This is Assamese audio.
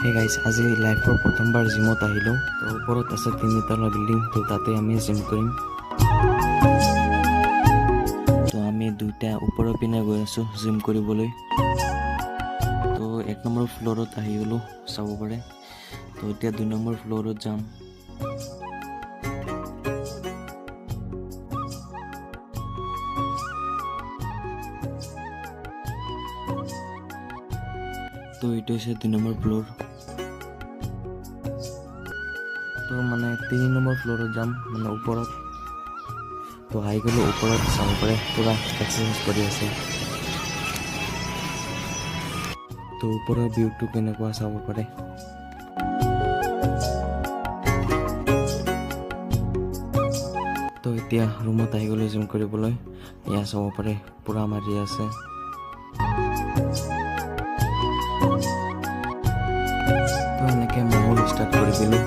হে গাইজ আজি লাইফৰ প্ৰথমবাৰ জিমত আহিলোঁ। তো ওপৰত আছে 3 তলা বিল্ডিং, তো তাতে আমি জিম কৰিম। তো আমি দুইটা ওপৰৰ পিনে গৈ আছোঁ জিম কৰিবলৈ। তো 1 নম্বৰ ফ্ল'ৰত আহি গ'লোঁ, চাব পাৰে। তো এতিয়া 2 নম্বৰ ফ্ল'ৰত যাম। তো এইটো হৈছে 2 নম্বৰ ফ্ল'ৰ। তো মানে 3 নম্বৰ ফ্ল'ৰত যাম, মানে ওপৰত। তো আহি গ'লোঁ ওপৰত, চাব পাৰে পূৰা এক্সাৰচাইজ কৰি আছে। তো ওপৰৰ ভিউটো কেনেকুৱা চাব পাৰে। তো এতিয়া ৰুমত আহি গ'লোঁ জিম কৰিবলৈ। এয়া চাব পাৰে পূৰা মাৰি আছে। তো এনেকৈ মমো ষ্টাৰ্ট কৰি দিলোঁ।